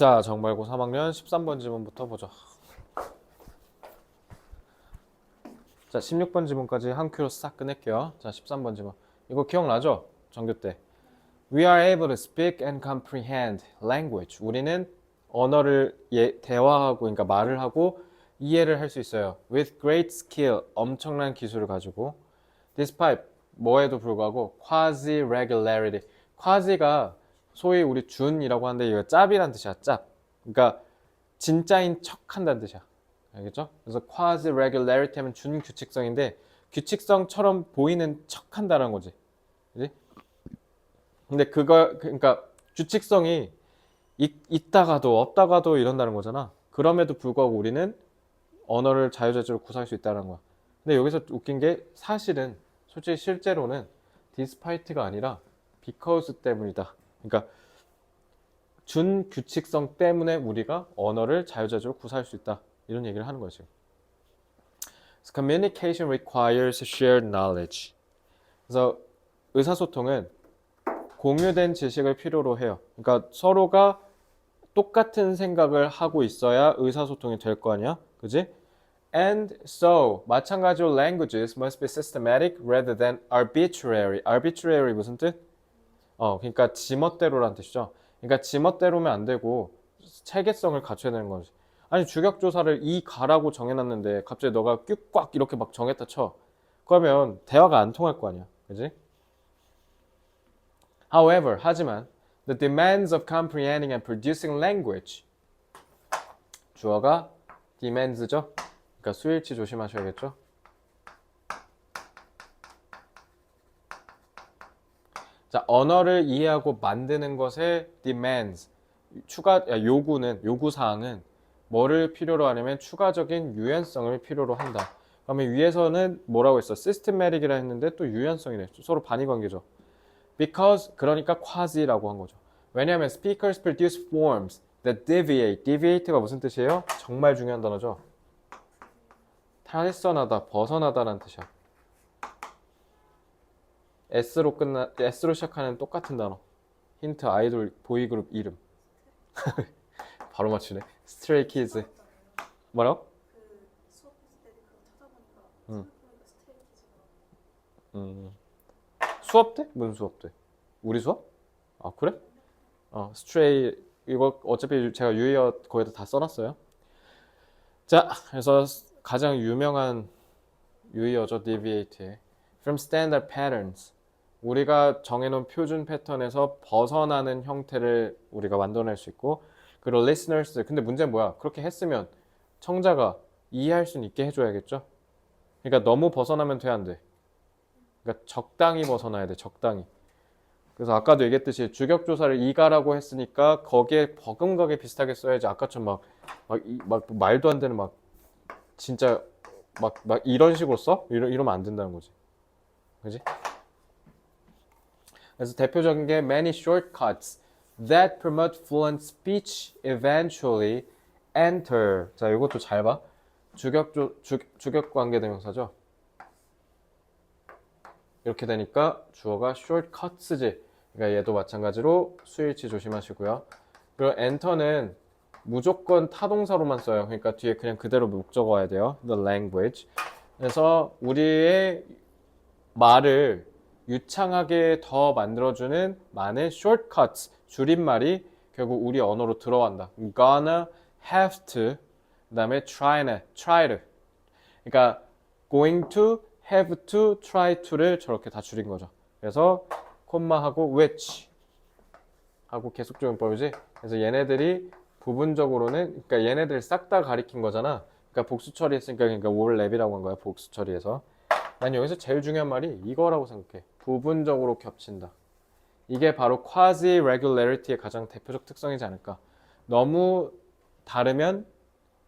자, 정말고 3학년 13번 지문부터 보죠. 자, 16번 지문까지 한 큐로 싹 끝낼게요. 자, 13번 지문. 이거 기억나죠? 전교 때. We are able to speak and comprehend language. 우리는 언어를 대화하고, 그러니까 말을 하고 이해를 할 수 있어요. With great skill, 엄청난 기술을 가지고. Despite, 뭐에도 불구하고 quasi-regularity. quasi가 소위 우리 준이라고 하는데 이거 짭이란 뜻이야, 짭. 그러니까 진짜인 척 한다는 뜻이야. 알겠죠? 그래서 quasi-regularity 하면 준규칙성인데 규칙성처럼 보이는 척 한다는 거지. 그지? 근데 그러니까 규칙성이 있다가도 없다가도 이런다는 거잖아. 그럼에도 불구하고 우리는 언어를 자유자재로 구사할 수 있다는 거야. 근데 여기서 웃긴 게 사실은 솔직히 실제로는 despite가 아니라 because 때문이다. 그러니까 준규칙성 때문에 우리가 언어를 자유자재로 구사할 수 있다. 이런 얘기를 하는 거죠. So communication requires shared knowledge. 그래서 의사소통은 공유된 지식을 필요로 해요. 그러니까 서로가 똑같은 생각을 하고 있어야 의사소통이 될 거 아니야? 그지? And so, 마찬가지로 languages must be systematic rather than arbitrary. arbitrary 무슨 뜻? 그러니까 지멋대로란 뜻이죠. 그러니까 지멋대로면 안 되고 체계성을 갖춰야 되는 거지. 아니 주격조사를 이 가라고 정해놨는데 갑자기 너가 뀨꽉 이렇게 막 정했다 쳐. 그러면 대화가 안 통할 거 아니야. 그지? However, 하지만 the demands of comprehending and producing language 주어가 demands죠. 그러니까 수일치 조심하셔야겠죠. 자, 언어를 이해하고 만드는 것의 demands 요구사항은 뭐를 필요로 하냐면 추가적인 유연성을 필요로 한다. 그러면 위에서는 뭐라고 했어? systematic이라 했는데 또 유연성이네. 서로 반의관계죠. Because 그러니까 quasi라고 한 거죠. 왜냐하면 speakers produce forms that deviate. deviate가 무슨 뜻이에요? 정말 중요한 단어죠. 탈선하다, 벗어나다라는 뜻이야. S로 시작하는 똑같은 단어. 힌트 아이돌 보이그룹 이름. 바로 맞추네. 스트레이 키즈. 뭐라고? 수업 때 그거 찾아보니까 음. 수업 때? 무슨 수업 때? 우리 수업? 아 그래? 스트레이 이거 어차피 제가 유의어 거기다 다 써놨어요. 자, 그래서 가장 유명한 유의어죠, deviate의 from standard patterns. 우리가 정해놓은 표준 패턴에서 벗어나는 형태를 우리가 만들어낼 수 있고, 그리고 listeners. 근데 문제는 뭐야? 그렇게 했으면 청자가 이해할 수 있게 해줘야겠죠? 그러니까 너무 벗어나면 돼, 안 돼? 그러니까 적당히 벗어나야 돼, 적당히. 그래서 아까도 얘기했듯이 주격조사를 이가라고 했으니까 거기에 버금가게 비슷하게 써야지. 아까처럼 막 말도 안 되는 진짜 막 이런 식으로 써? 이러면 안 된다는 거지. 그지? 그래서 대표적인 게 many shortcuts that promote fluent speech eventually enter. 자, 이것도 잘 봐. 주격 관계대명사죠. 이렇게 되니까 주어가 shortcuts지. 그러니까 얘도 마찬가지로 수일치 조심하시고요. 그리고 enter는 무조건 타동사로만 써요. 그러니까 뒤에 그냥 그대로 목적어 와야 돼요. The language. 그래서 우리의 말을 유창하게 더 만들어주는 많은 shortcuts, 줄임말이 결국 우리 언어로 들어간다. gonna, have to, 그 다음에 try to. 그러니까 going to, have to, try to를 저렇게 다 줄인 거죠. 그래서 콤마하고 which 하고 계속적용법이지. 그래서 얘네들이 부분적으로는, 그러니까 얘네들 싹 다 가리킨 거잖아. 그러니까 복수 처리했으니까 그러니까 overlap이라고 한 거야. 복수 처리해서. 난 여기서 제일 중요한 말이 이거라고 생각해. 부분적으로 겹친다. 이게 바로 quasi-regularity의 가장 대표적 특성이지 않을까. 너무 다르면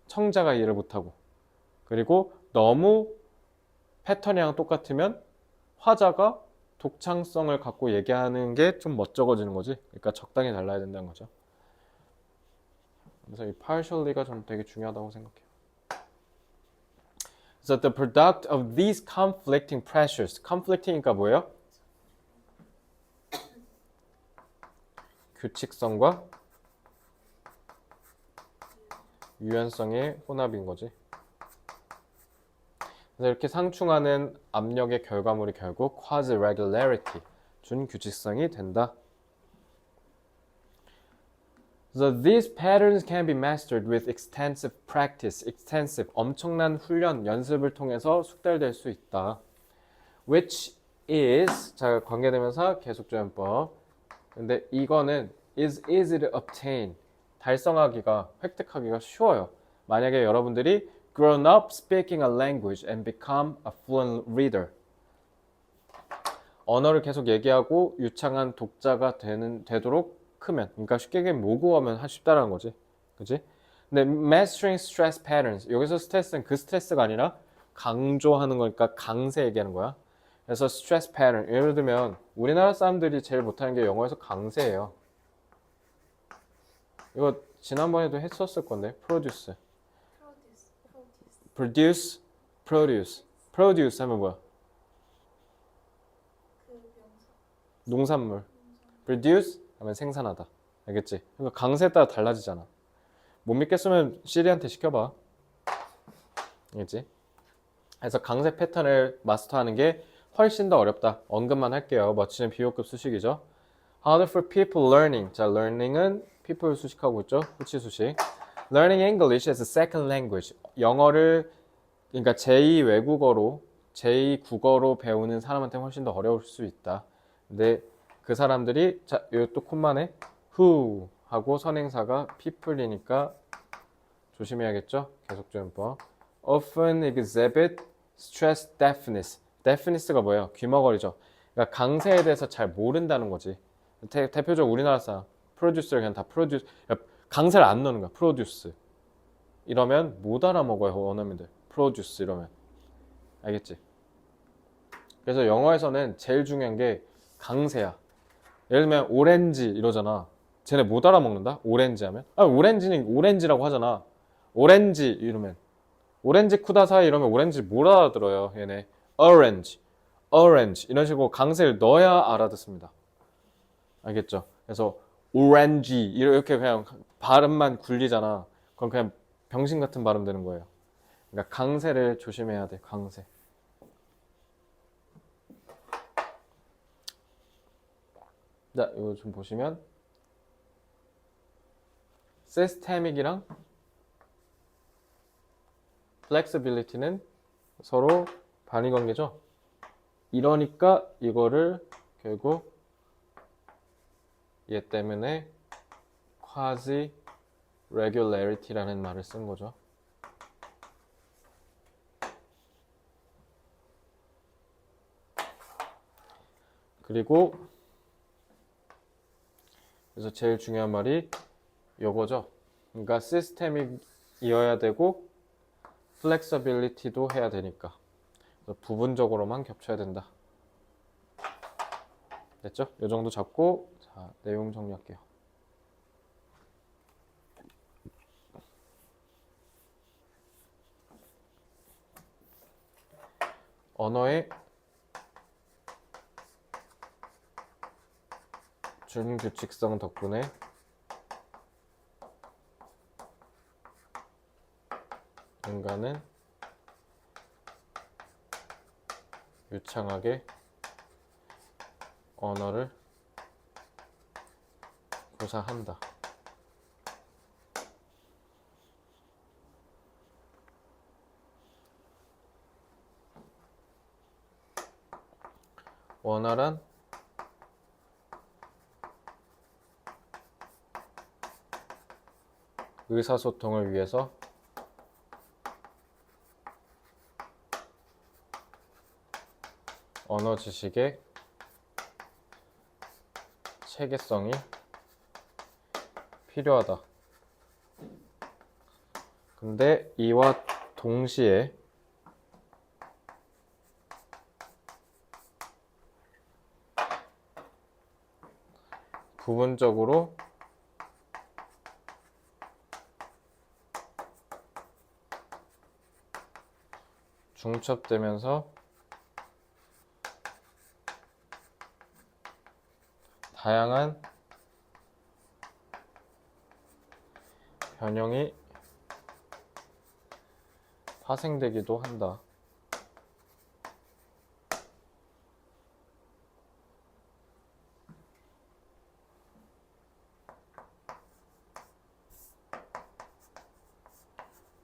청자가 이해를 못하고, 그리고 너무 패턴이랑 똑같으면 화자가 독창성을 갖고 얘기하는 게 좀 멋쩍어지는 거지. 그러니까 적당히 달라야 된다는 거죠. 그래서 이 partially가 좀 되게 중요하다고 생각해요. So the product of these conflicting pressures. conflicting이니까 뭐예요? 규칙성과 유연성의 혼합인 거지. 그래서 이렇게 상충하는 압력의 결과물이 결국 quasi-regularity, 준규칙성이 된다. So these patterns can be mastered with extensive practice. extensive, 엄청난 훈련, 연습을 통해서 숙달될 수 있다. Which is, 자, 관계대명사 계속조연법. 근데 이거는 is easy to obtain. 달성하기가, 획득하기가 쉬워요. 만약에 여러분들이 grown up speaking a language and become a fluent reader. 언어를 계속 얘기하고 유창한 독자가 되도록 크면, 그러니까 쉽게 얘기하면 모국어면 쉽다라는 거지. 그치? 근데 mastering stress patterns, 여기서 스트레스는 그 스트레스가 아니라 강조하는 거니까 강세 얘기하는 거야. 그래서 stress pattern, 예를 들면 우리나라 사람들이 제일 못하는 게 영어에서 강세예요. 이거 지난번에도 했었을 건데, produce, produce 하면 뭐야? 그 명사. 농산물. produce 하면 생산하다. 알겠지? 그러니까 강세에 따라 달라지잖아. 못 믿겠으면 시리한테 시켜봐. 알겠지? 그래서 강세 패턴을 마스터하는 게 훨씬 더 어렵다. 언급만 할게요. 멋지는 비호급 수식이죠. Harder for people learning. 자, learning은 people 수식하고 있죠. 후치 수식. Learning English as a second language. 영어를 그러니까 제2 외국어로, 제2 국어로 배우는 사람한테 훨씬 더 어려울 수 있다. 근데 그 사람들이, 자, 이것도 콤마네. who 하고 선행사가 people이니까 조심해야겠죠? 계속조연법. often exhibit stress deafness. deafness가 뭐예요? 귀머거리죠. 그러니까 강세에 대해서 잘 모른다는 거지. 대표적으로 우리나라 사람 producer를 그냥 다 produce, 그러니까 강세를 안 넣는 거야. produce. 이러면 못 알아먹어요. 원어민들. produce 이러면. 알겠지? 그래서 영어에서는 제일 중요한 게 강세야. 예를 들면 오렌지 이러잖아. 쟤네 못 알아먹는다? 오렌지 하면? 아, 오렌지는 오렌지라고 하잖아. 오렌지 이러면 오렌지 쿠다사이 이러면 오렌지 못 알아들어요. 얘네 orange, orange 이런 식으로 강세를 넣어야 알아듣습니다. 알겠죠? 그래서 오렌지 이렇게 그냥 발음만 굴리잖아. 그럼 그냥 병신 같은 발음 되는 거예요. 그러니까 강세를 조심해야 돼. 강세. 자, 이거 좀 보시면 systemic이랑 flexibility는 서로 반의관계죠. 이러니까 이거를 결국 얘 때문에 quasi regularity라는 말을 쓴 거죠. 그리고 그래서 제일 중요한 말이 요거죠. 그러니까 시스템이어야 되고 플렉서빌리티도 해야 되니까. 그래서 부분적으로만 겹쳐야 된다. 됐죠? 요 정도 잡고 자, 내용 정리할게요. 언어의 준규칙성 덕분에 인간은 유창하게 언어를 구사한다. 원활한 의사소통을 위해서 언어 지식의 체계성이 필요하다. 근데 이와 동시에 부분적으로 중첩되면서 다양한 변형이 파생되기도 한다.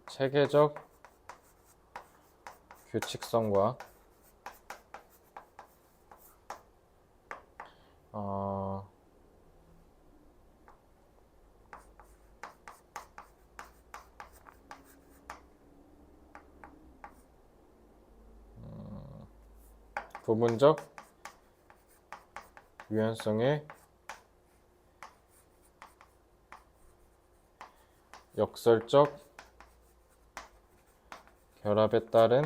체계적 규칙성과 부분적 유연성의 역설적 결합에 따른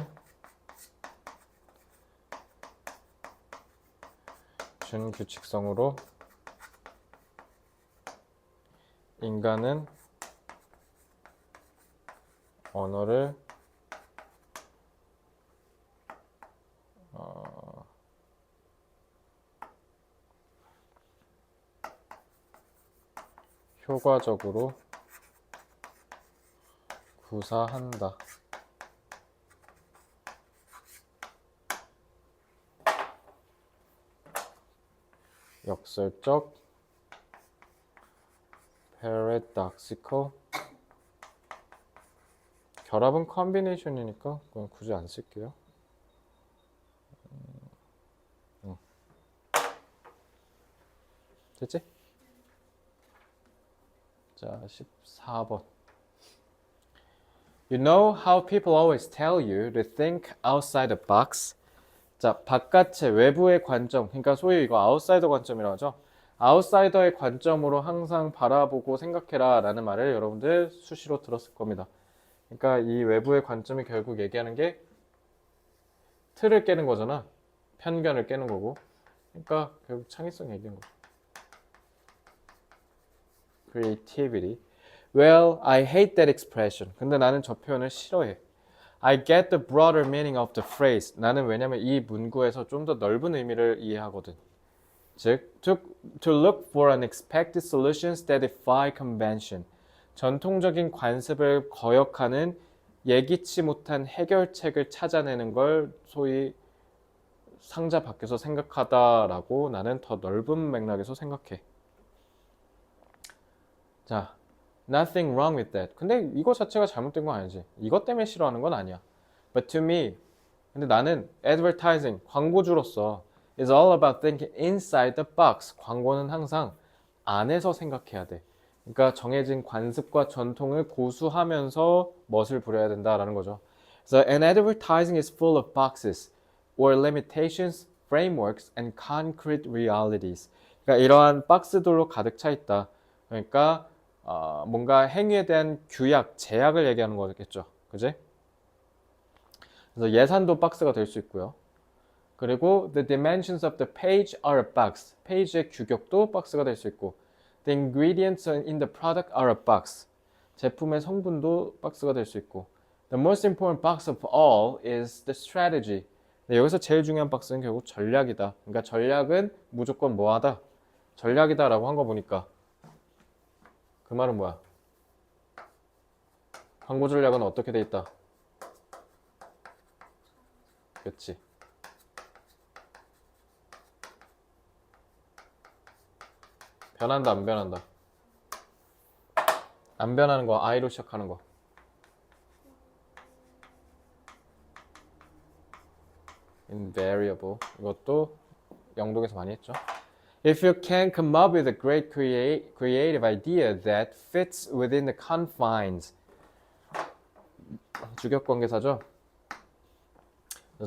준규칙성으로 인간은 언어를 효과적으로 구사한다. 역설적 paradoxical 결합은 combination이니까 그건 굳이 안 쓸게요. 됐지? 자, 14번. You know how people always tell you to think outside the box? 자, 바깥의 외부의 관점, 그러니까 소위 이거 아웃사이더 관점이라고 하죠. 아웃사이더의 관점으로 항상 바라보고 생각해라 라는 말을 여러분들 수시로 들었을 겁니다. 그러니까 이 외부의 관점이 결국 얘기하는 게 틀을 깨는 거잖아. 편견을 깨는 거고. 그러니까 결국 창의성 얘기하는 거죠. Creativity. Well, I hate that expression. 근데 나는 저 표현을 싫어해. I get the broader meaning of the phrase. 나는 왜냐면 이 문구에서 좀 더 넓은 의미를 이해하거든. 즉, to look for unexpected solutions that defy convention. 전통적인 관습을 거역하는 예기치 못한 해결책을 찾아내는 걸 소위 상자 밖에서 생각하다라고 나는 더 넓은 맥락에서 생각해. 자, nothing wrong with that. 근데 이거 자체가 잘못된 건 아니지. 이것 때문에 싫어하는 건 아니야. But to me, 근데 나는 advertising, 광고주로서 is all about thinking inside the box. 광고는 항상 안에서 생각해야 돼. 그러니까 정해진 관습과 전통을 고수하면서 멋을 부려야 된다라는 거죠. So an advertising is full of boxes or limitations, frameworks, and concrete realities. 그러니까 이러한 박스들로 가득 차 있다. 그러니까 뭔가 행위에 대한 규약, 제약을 얘기하는 거겠죠. 그지? 그래서 예산도 박스가 될 수 있고요. 그리고 the dimensions of the page are a box. 페이지의 규격도 박스가 될 수 있고 the ingredients in the product are a box. 제품의 성분도 박스가 될 수 있고 the most important box of all is the strategy. 네, 여기서 제일 중요한 박스는 결국 전략이다. 그러니까 전략은 무조건 뭐하다? 전략이다 라고 한 거 보니까 그 말은 뭐야? 광고 전략은 어떻게 돼 있다? 그렇지. 변한다, 안 변한다? 안 변하는 거, I로 시작하는 거. invariable. 이것도 영동에서 많이 했죠. If you can come up with a great creative idea that fits within the confines. 주격관계사죠.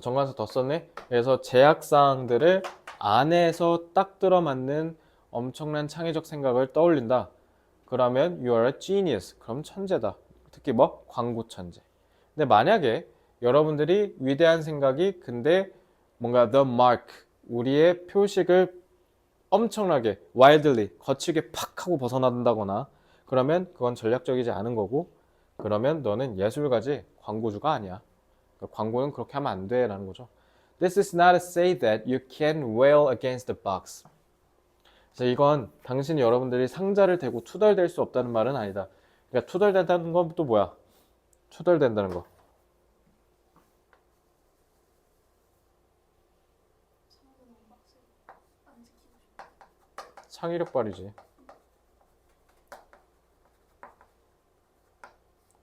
정관사 더 썼네. 그래서 제약사항들을 안에서 딱 들어맞는 엄청난 창의적 생각을 떠올린다. 그러면 you are a genius. 그럼 천재다. 특히 뭐? 광고 천재. 근데 만약에 여러분들이 위대한 생각이 근데 뭔가 the mark, 우리의 표식을 엄청나게 wildly, 거칠게 팍 하고 벗어난다거나 그러면 그건 전략적이지 않은 거고 그러면 너는 예술가지 광고주가 아니야. 그러니까 광고는 그렇게 하면 안 돼 라는 거죠. This is not to say that you can wail against the box. 그래서 이건 당신이 여러분들이 상자를 대고 투덜댈 수 없다는 말은 아니다. 그러니까 투덜댄다는 건 또 뭐야? 투덜댄다는 거. 창의력 발휘지.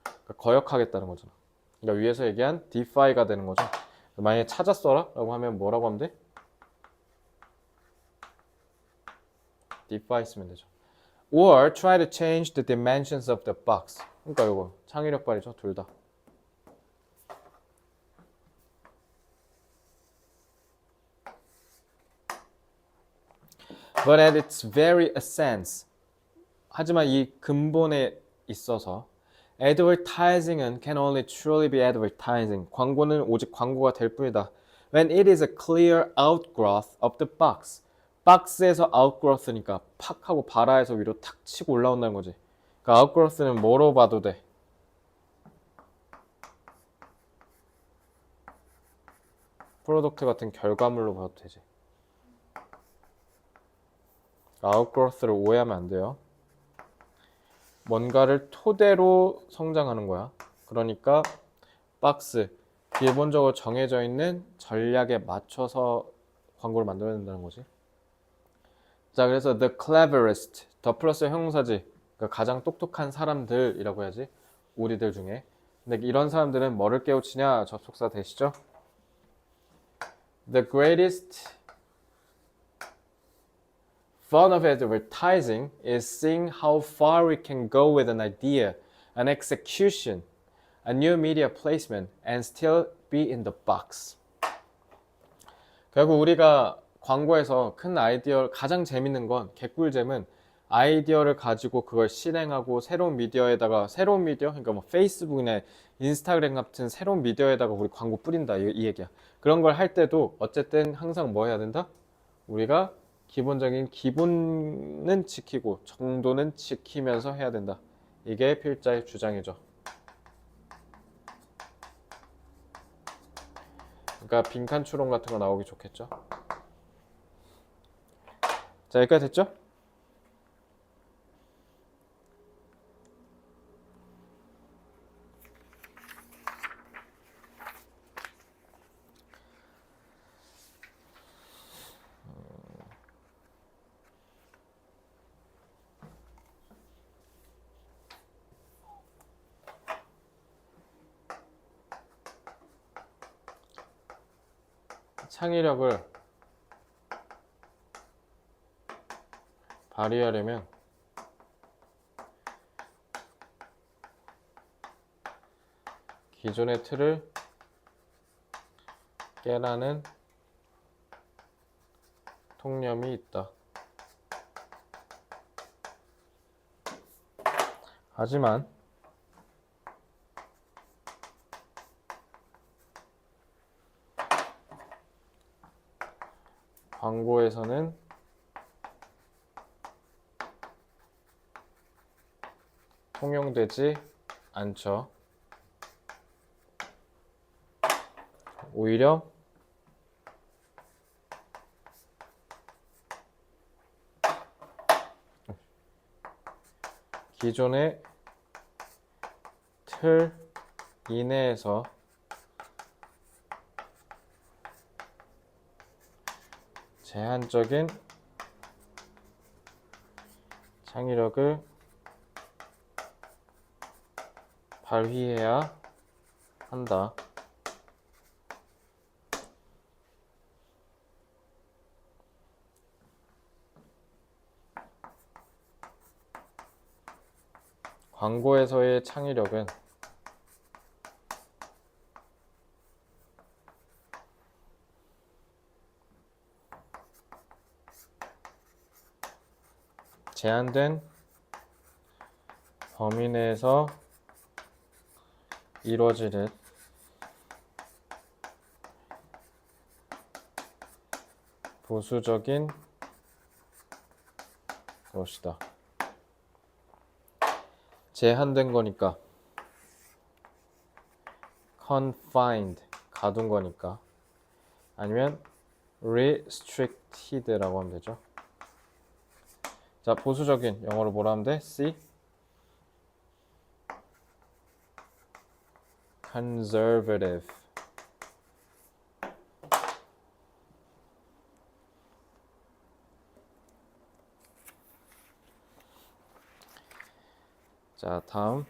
그러니까 거역하겠다는 거잖아. 그러니까 위에서 얘기한 defy가 되는 거죠. 만약에 찾았어라 라고 하면 뭐라고 하면 돼? defy 쓰면 되죠. Or try to change the dimensions of the box. 그러니까 이거 창의력 발휘죠. 둘 다. But at its very essence, 하지만 이 근본에 있어서 advertising은 can only truly be advertising. 광고는 오직 광고가 될 뿐이다. When it is a clear outgrowth of the box. 박스에서 outgrowth니까 팍 하고 바라에서 위로 탁 치고 올라온다는 거지. 그러니까 outgrowth는 뭐로 봐도 돼? 프로덕트 같은 결과물로 봐도 되지. outgrowth를 오해하면 안 돼요. 뭔가를 토대로 성장하는 거야. 그러니까 박스, 기본적으로 정해져 있는 전략에 맞춰서 광고를 만들어야 된다는 거지. 자, 그래서 the cleverest, 더 플러스 형용사지. 그러니까 가장 똑똑한 사람들이라고 해야지. 우리들 중에. 근데 이런 사람들은 뭐를 깨우치냐? 접속사 되시죠? The greatest fun of advertising is seeing how far we can go with an idea, an execution, a new media placement, and still be in the box. 결국 우리가 광고에서 큰 아이디어, 가장 재밌는 건 개꿀잼은 아이디어를 가지고 그걸 실행하고 새로운 미디어에다가 새로운 미디어, 그러니까 뭐 페이스북이나 인스타그램 같은 새로운 미디어에다가 우리 광고 뿌린다 이 얘기야. 그런 걸 할 때도 어쨌든 항상 뭐 해야 된다? 우리가 기본적인 기본은 지키고 정도는 지키면서 해야 된다. 이게 필자의 주장이죠. 그러니까 빈칸 추론 같은 거 나오기 좋겠죠. 자, 여기까지 됐죠? 창의력을 발휘하려면 기존의 틀을 깨라는 통념이 있다. 하지만 광고에서는 통용되지 않죠. 오히려 기존의 틀 이내에서 제한적인 창의력을 발휘해야 한다. 광고에서의 창의력은 제한된 범위 내에서 이루어지는 보수적인 것이다. 제한된 거니까 confined, 가둔 거니까 아니면 restricted라고 하면 되죠. 자, 보수적인 영어로 뭐라 하면 돼? C conservative. 자, 다음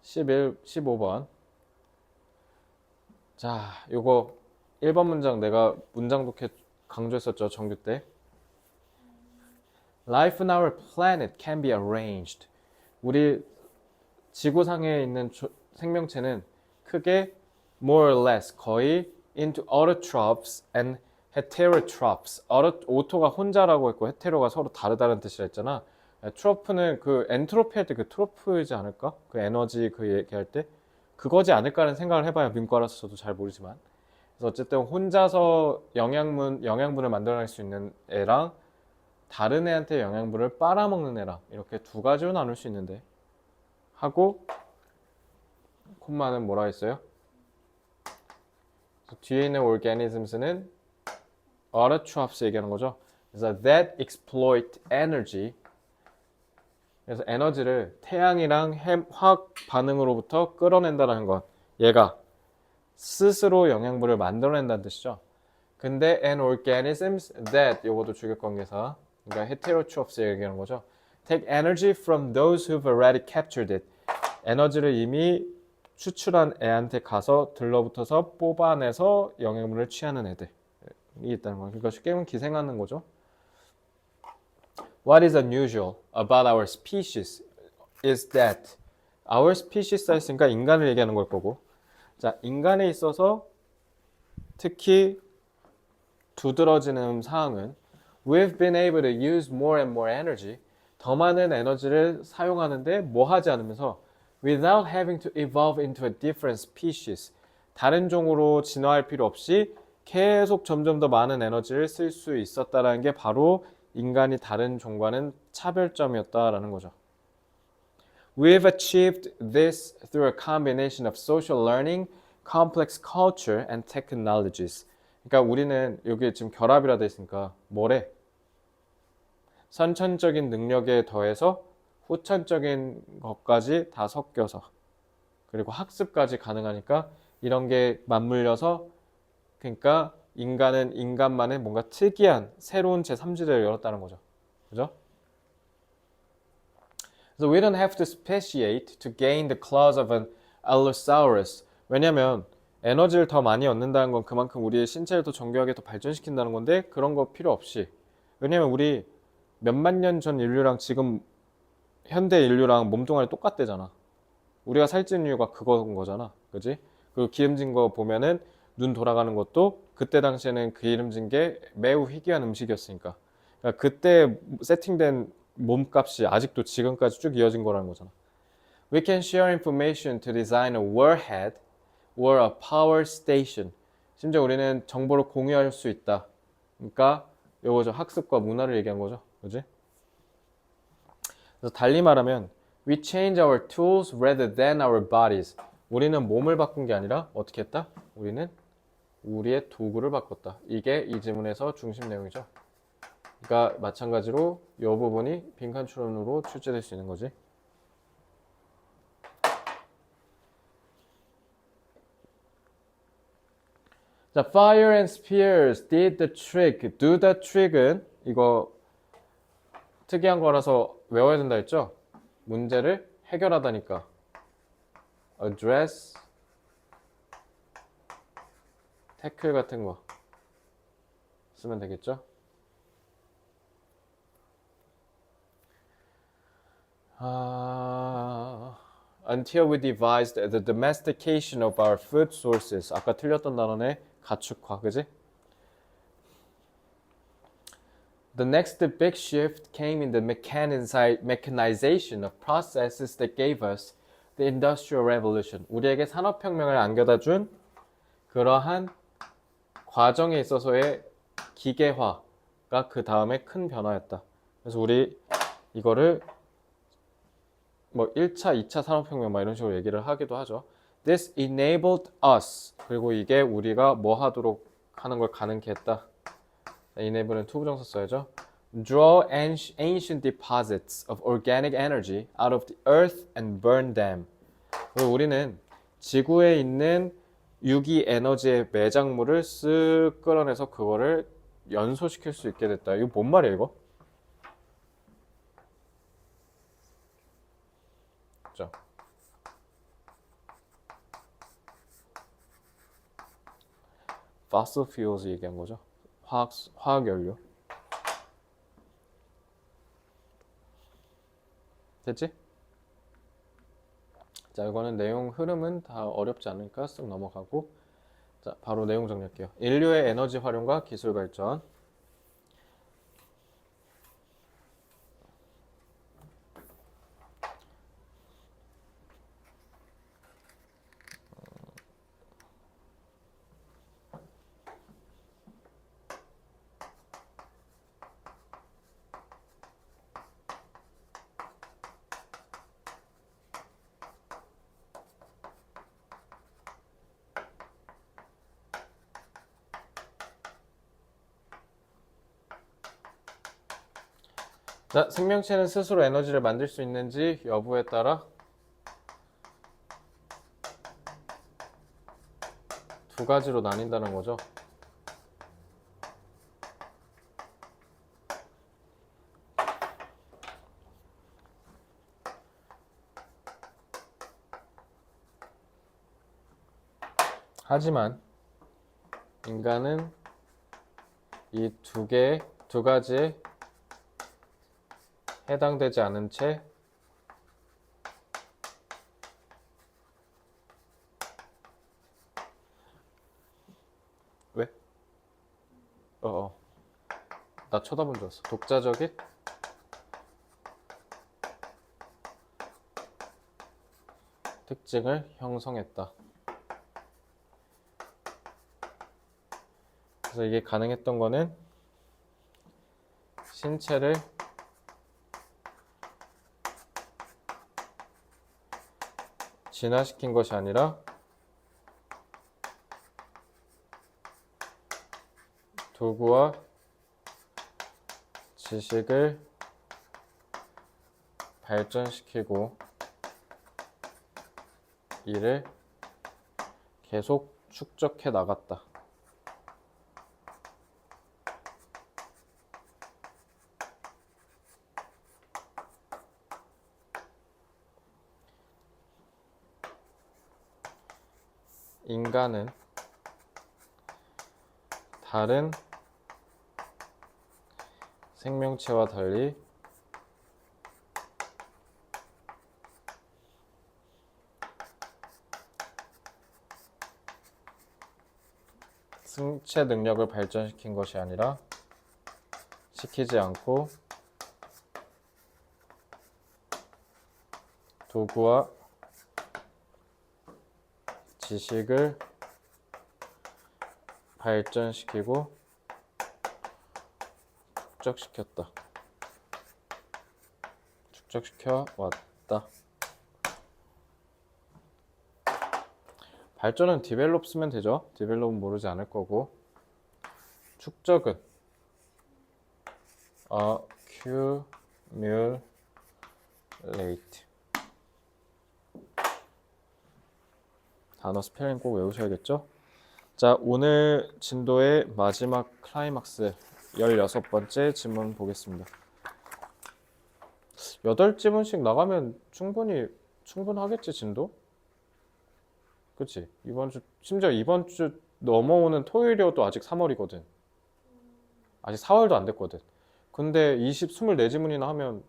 15번. 자, 요거 1번 문장 내가 문장 독해 강조했었죠, 정규 때. Life on our planet can be arranged. 우리 지구상에 있는 생명체는 크게 more or less 거의 into autotrophs and heterotrophs. 오토가 혼자라고 했고 헤테로가 서로 다르다는 뜻이라 했잖아. 트로프는 그 엔트로피 할 때 그 트로프이지 않을까? 그 에너지 그 얘기할 때 그거지 않을까라는 생각을 해봐요. 민과라서 저도 잘 모르지만. 그래서 어쨌든 혼자서 영양분을 만들어낼 수 있는 애랑 다른 애한테 영양분을 빨아먹는 애랑 이렇게 두 가지로 나눌 수 있는데 하고 콤마는 뭐라 했어요? 뒤에 있는 organisms는 autotrophs 얘기하는 거죠. 그래서 that exploit energy. 그래서 에너지를 태양이랑 화학 반응으로부터 끌어낸다는 것. 얘가 스스로 영양분을 만들어낸다는 뜻이죠. 근데 and organisms that 요것도 주격관계사. 그러니까 heterotrophs 얘기하는 거죠. Take energy from those who've already captured it. 에너지를 이미 추출한 애한테 가서 들러붙어서 뽑아내서 영양분을 취하는 애들이 있다는 거예요. 그러니까 쉽게 보면 기생하는 거죠. What is unusual about our species is that our species가 있으니까 인간을 얘기하는 걸 거고 자, 인간에 있어서 특히 두드러지는 사항은 We've been able to use more and more energy 더 많은 에너지를 사용하는데 뭐 하지 않으면서 without having to evolve into a different species 다른 종으로 진화할 필요 없이 계속 점점 더 많은 에너지를 쓸 수 있었다는 게 바로 인간이 다른 종과는 차별점이었다라는 거죠. We've achieved this through a combination of social learning, complex culture, and technologies. 그러니까 우리는 여기 지금 결합이라 돼 있으니까 뭐래? 선천적인 능력에 더해서 후천적인 것까지 다 섞여서 그리고 학습까지 가능하니까 이런 게 맞물려서 그러니까 인간은 인간만의 뭔가 특이한 새로운 제3지대를 열었다는 거죠. 그죠? So we don't have to speciate to gain the claws of an Allosaurus. 왜냐면 에너지를 더 많이 얻는다는 건 그만큼 우리의 신체를 더 정교하게 더 발전시킨다는 건데 그런 거 필요 없이 왜냐면 우리 몇만 년 전 인류랑 지금 현대 인류랑 몸뚱아리 똑같대잖아. 우리가 살찌는 이유가 그건 거잖아. 그지? 그리고 기름진 거 보면은 눈 돌아가는 것도 그때 당시에는 그 기름진 게 매우 희귀한 음식이었으니까. 그러니까 그때 세팅된 몸값이 아직도 지금까지 쭉 이어진 거라는 거잖아. We can share information to design a warhead or a power station. 심지어 우리는 정보를 공유할 수 있다. 그러니까 요거죠. 학습과 문화를 얘기한 거죠. 그지? 그래서 달리 말하면 We change our tools rather than our bodies. 우리는 몸을 바꾼 게 아니라 어떻게 했다? 우리는 우리의 도구를 바꿨다. 이게 이 지문에서 중심 내용이죠. 그러니까 마찬가지로 이 부분이 빈칸 추론으로 출제될 수 있는 거지. 자, fire and spears did the trick. do the trick은 이거 특이한 거라서 외워야 된다 했죠? 문제를 해결하다니까. address, tackle 같은 거 쓰면 되겠죠? Until we devised the domestication of our food sources. 아까 틀렸던 단어네. 가축화, 그지? The next big shift came in the mechanization of processes that gave us the Industrial Revolution. 우리에게 산업혁명을 안겨다 준 그러한 과정에 있어서의 기계화가 그 다음에 큰 변화였다. 그래서 우리 이거를 뭐 1차, 2차 산업혁명 막 이런 식으로 얘기를 하기도 하죠. This enabled us. 그리고 이게 우리가 뭐 하도록 하는 걸 가능케 했다. enable은 투부정사 써야죠. Draw ancient deposits of organic energy out of the earth and burn them. 그리고 우리는 지구에 있는 유기 에너지의 매작물을 쓱 끌어내서 그거를 연소시킬 수 있게 됐다. 이거 뭔 말이야 이거? 자, fossil fuels 얘기한 거죠. 화학 연료. 됐지? 자, 이거는 내용 흐름은 다 어렵지 않으니까 쓱 넘어가고, 자, 바로 내용 정리할게요. 인류의 에너지 활용과 기술 발전. 자, 생명체는 스스로 에너지를 만들 수 있는지 여부에 따라 두 가지로 나뉜다는 거죠. 하지만 인간은 이 두 가지에 해당되지 않은 채 왜? 나 쳐다본 줄 알았어. 독자적인 특징을 형성했다. 그래서 이게 가능했던 거는 신체를 진화시킨 것이 아니라 도구와 지식을 발전시키고 이를 계속 축적해 나갔다. 인간은 다른 생명체와 달리 생체 능력을 발전시킨 것이 아니라 시키지 않고 도구와 지식을 발전시키고 축적시켜 왔다. 발전은 디벨롭 쓰면 되죠. 디벨롭은 모르지 않을 거고, 축적은 accumulate. 단어 스펠링 꼭 외우셔야겠죠? 자, 오늘 진도의 마지막 클라이막스 16번째 질문 보겠습니다. 8지문씩 나가면 충분하겠지, 진도? 그치? 심지어 이번 주 넘어오는 토요일이어도 아직 3월이거든. 아직 4월도 안 됐거든. 근데 24지문이나 하면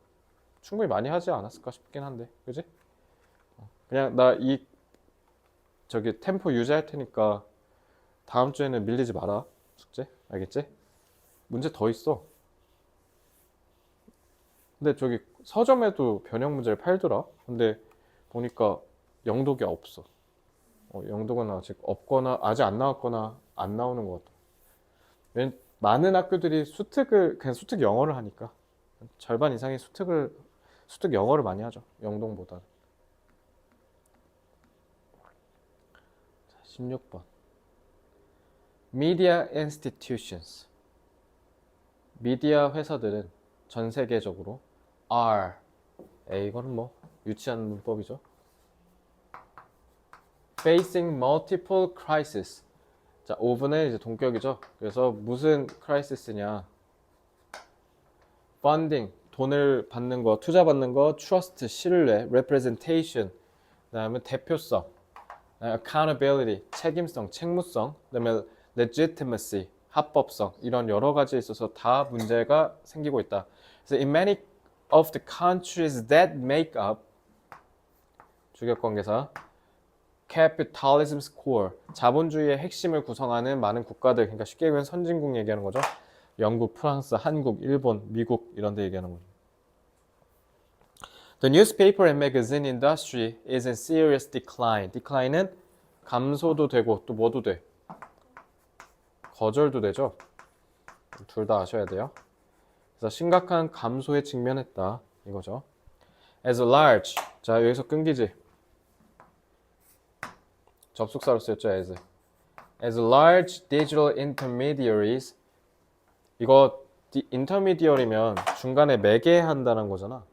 충분히 많이 하지 않았을까 싶긴 한데, 그지? 그냥 저기 템포 유지할 테니까 다음 주에는 밀리지 마라. 숙제? 알겠지? 문제 더 있어. 근데 저기 서점에도 변형 문제를 팔더라. 근데 보니까 영독이 없어. 영독은 아직 없거나 아직 안 나왔거나 안 나오는 것 같아. 많은 학교들이 그냥 수특 영어를 하니까 절반 이상이 수특 영어를 많이 하죠. 영동보다는. 16번. Media institutions. 미디어 회사들은 전 세계적으로 이거는 뭐 유치한 문법이죠. Facing multiple crises. 자, of는 이제 동격이죠. 그래서 무슨 crisis냐? funding, 돈을 받는 거, 투자 받는 거, trust, 신뢰, representation, 그다음에 대표성, accountability, 책임성, 책무성, 그다음에 legitimacy, 합법성 이런 여러 가지에 있어서 다 문제가 생기고 있다. 그래서 in many of the countries that make up 주격관계사 capitalism's core, 자본주의의 핵심을 구성하는 많은 국가들, 그러니까 쉽게 얘기하면 선진국 얘기하는 거죠. 영국, 프랑스, 한국, 일본, 미국 이런 데 얘기하는 거죠. The newspaper and magazine industry is in serious decline. decline은 감소도 되고 또 뭐도 돼? 거절도 되죠. 둘 다 아셔야 돼요. 그래서 심각한 감소에 직면했다 이거죠. As a large, 자 여기서 끊기지. 접속사로 쓰였죠. As large digital intermediaries, 이거 intermediary면 중간에 매개한다는 거잖아.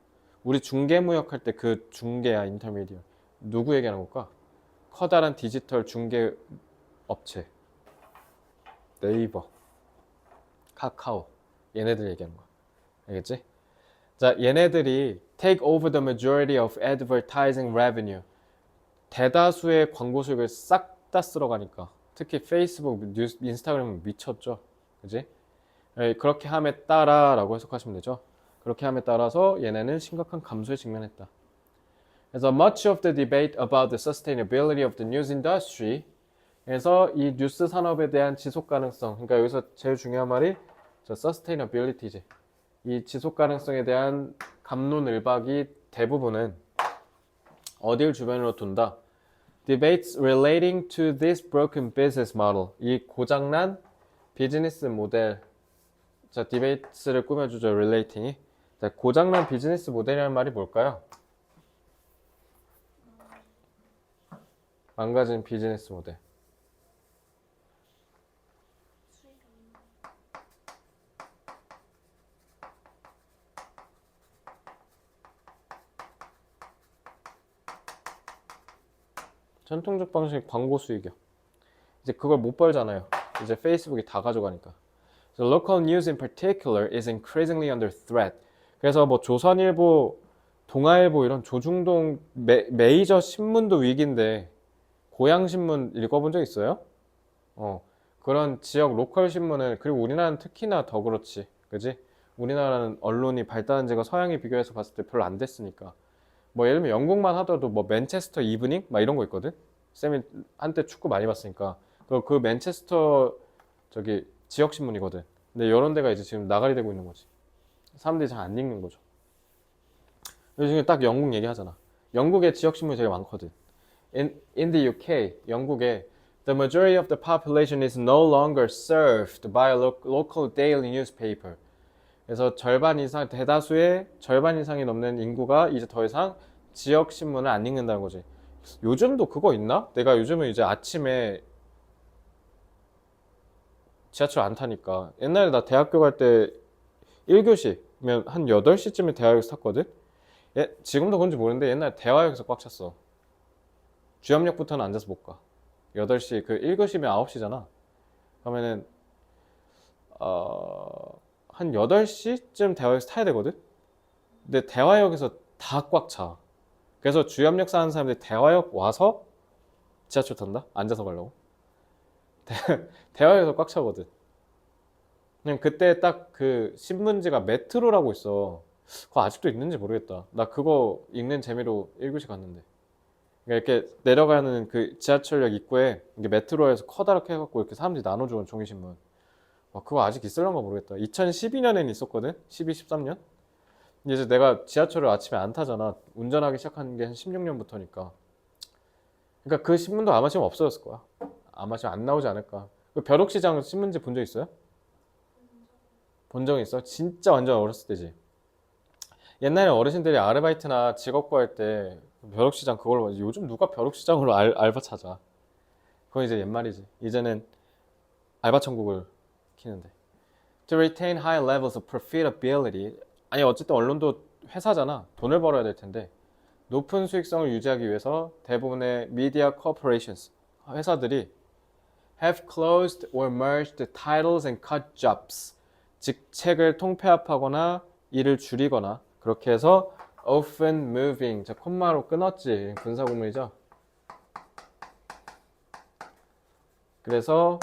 우리 중개무역 할 때 그 중개야, intermediary. 누구 얘기하는 걸까? 커다란 디지털 중개 업체. 네이버, 카카오, 얘네들 얘기하는 거야. 알겠지? 자, 얘네들이 take over the majority of advertising revenue. 대다수의 광고 수익을 싹 다 쓸어가니까. 특히 페이스북, 뉴스, 인스타그램은 미쳤죠. 그지? 그렇게 함에 따라 라고 해석하시면 되죠. 그렇게 함에 따라서 얘네는 심각한 감소에 직면했다. 그래서 much of the debate about the sustainability of the news industry, 그래서 이 뉴스 산업에 대한 지속 가능성, 그러니까 여기서 제일 중요한 말이 저 sustainability지. 이 지속 가능성에 대한 갑론을박이 대부분은 어딜 주변으로 둔다? Debates relating to this broken business model, 이 고장난 비즈니스 모델. 자, 디베이트를 꾸며주죠. relating이. 자, 고장난 비즈니스 모델이라는 말이 뭘까요? 망가진 비즈니스 모델. 전통적 방식 광고 수익이요. 이제 그걸 못 벌잖아요. 이제 페이스북이 다 가져가니까. So local news in particular is increasingly under threat. 그래서 뭐 조선일보, 동아일보 이런 조중동 메이저 신문도 위기인데 고향 신문 읽어본 적 있어요? 그런 지역 로컬 신문은, 그리고 우리나라는 특히나 더 그렇지. 그지? 우리나라는 언론이 발달한 지가 서양에 비교해서 봤을 때 별로 안 됐으니까. 뭐 예를 들면 영국만 하더라도 뭐 맨체스터 이브닝 막 이런 거 있거든. 쌤이 한때 축구 많이 봤으니까 그 맨체스터 저기 지역 신문이거든. 근데 이런 데가 이제 지금 나가리 되고 있는 거지. 사람들이 잘 안 읽는 거죠. 요즘에 딱 영국 얘기하잖아. 영국에 지역 신문이 되게 많거든. In the UK, 영국에 the majority of the population is no longer served by a local daily newspaper. 그래서 절반 이상, 대다수의 절반 이상이 넘는 인구가 이제 더 이상 지역 신문을 안 읽는다는 거지. 요즘도 그거 있나? 내가 요즘은 이제 아침에 지하철 안 타니까. 옛날에 나 대학교 갈 때 1교시면 한 8시쯤에 대화역에서 탔거든? 지금도 그런지 모르는데 옛날에 대화역에서 꽉 찼어. 주염역부터는 앉아서 못 가. 8시, 그 1교시면 9시잖아. 그러면은, 한 8시쯤 대화역에서 타야 되거든? 근데 대화역에서 다 꽉 차. 그래서 주염역 사는 사람들이 대화역 와서 지하철 탄다? 앉아서 가려고. 대화역에서 꽉 차거든. 그냥 그때 딱 그 신문지가 메트로라고 있어. 그거 아직도 있는지 모르겠다. 나 그거 읽는 재미로 1교시 갔는데. 그러니까 이렇게 내려가는 그 지하철역 입구에 이게 메트로에서 커다랗게 해갖고 이렇게 사람들이 나눠주는 종이신문. 와, 그거 아직 있을런가 모르겠다. 2012년에는 있었거든? 12, 13년? 이제 내가 지하철을 아침에 안 타잖아. 운전하기 시작한 게 한 16년부터니까. 그러니까 그 신문도 아마 지금 없어졌을 거야. 아마 지금 안 나오지 않을까. 그 벼룩시장 신문지 본 적 있어요? 본 적 있어? 진짜 완전 어렸을 때지. 옛날에 어르신들이 아르바이트나 직업 구할 때 벼룩시장 그걸로 하지. 요즘 누가 벼룩시장으로 알바 찾아. 그건 이제 옛말이지. 이제는 알바 천국을 키는데. To retain high levels of profitability. 아니 어쨌든 언론도 회사잖아. 돈을 벌어야 될 텐데 높은 수익성을 유지하기 위해서 대부분의 media corporations, 회사들이 have closed or merged titles and cut jobs. 직책을 통폐합하거나 일을 줄이거나 그렇게 해서 often moving. 자, 콤마로 끊었지. 분사구문이죠. 그래서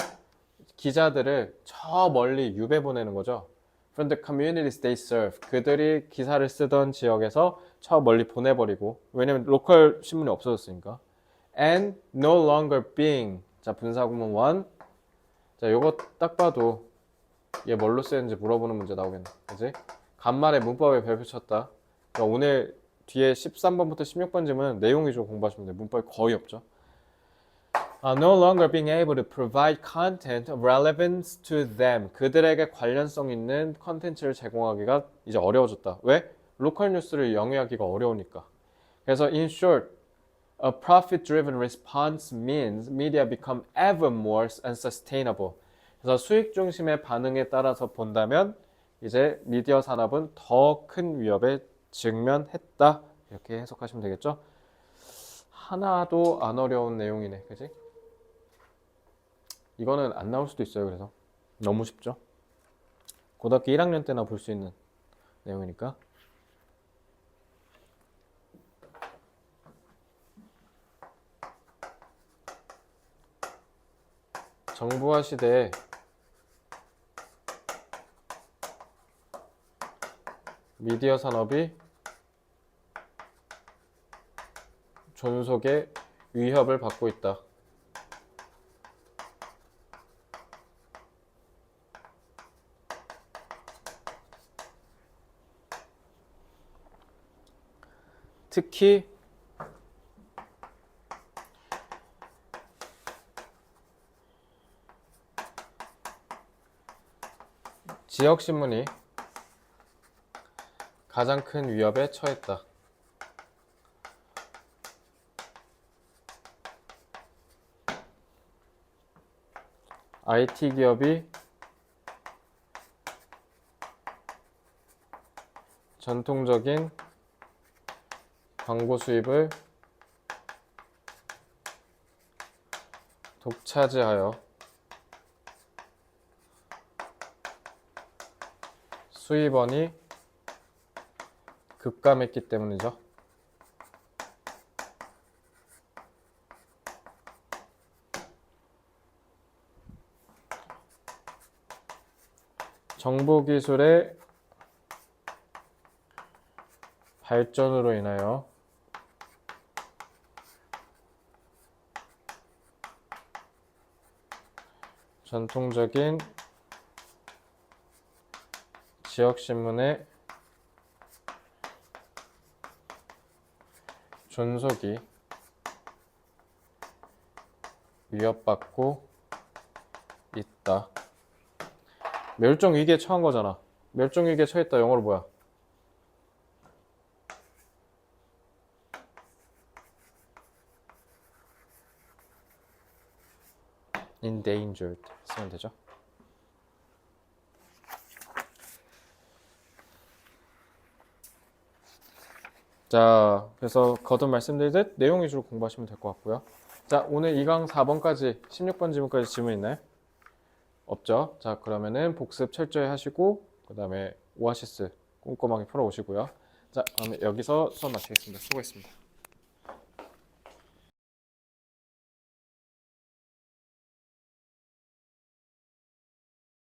기자들을 저 멀리 유배 보내는 거죠. From the communities they serve. 그들이 기사를 쓰던 지역에서 저 멀리 보내버리고, 왜냐면 로컬 신문이 없어졌으니까. And no longer being. 자, 분사구문 one. 자, 요거 딱 봐도 얘 뭘로 쓰였는지 물어보는 문제 나오겠네. 그지? 간만에 문법에 별표 쳤다. 그러니까 오늘 뒤에 13번부터 16번 질문은 내용 위주로 공부하시면 돼요. 문법이 거의 없죠. No longer being able to provide content of relevance to them. 그들에게 관련성 있는 컨텐츠를 제공하기가 이제 어려워졌다. 왜? 로컬 뉴스를 영위하기가 어려우니까. 그래서 in short, a profit-driven response means media become ever more unsustainable. 그래서 수익 중심의 반응에 따라서 본다면 이제 미디어 산업은 더 큰 위협에 직면했다. 이렇게 해석하시면 되겠죠? 하나도 안 어려운 내용이네. 그지? 이거는 안 나올 수도 있어요. 그래서 너무 쉽죠? 고등학교 1학년 때나 볼 수 있는 내용이니까. 정부화 시대에 미디어 산업이 존속의 위협을 받고 있다. 특히 지역신문이 가장 큰 위협에 처했다. IT 기업이 전통적인 광고 수입을 독차지하여 수입원이 급감했기 때문이죠. 정보기술의 발전으로 인하여 전통적인 지역신문의 존속이 위협받고 있다. 멸종위기에 처한 거잖아. 멸종위기에 처했다. 영어로 뭐야? endangered 쓰면 되죠. 자, 그래서 거듭 말씀드리듯 내용 위주로 공부하시면 될 것 같고요. 자, 오늘 2강 4번까지 16번 질문까지 질문 있나요? 없죠? 자, 그러면은 복습 철저히 하시고 그 다음에 오아시스 꼼꼼하게 풀어오시고요. 자, 그러면 여기서 수업 마치겠습니다. 수고했습니다.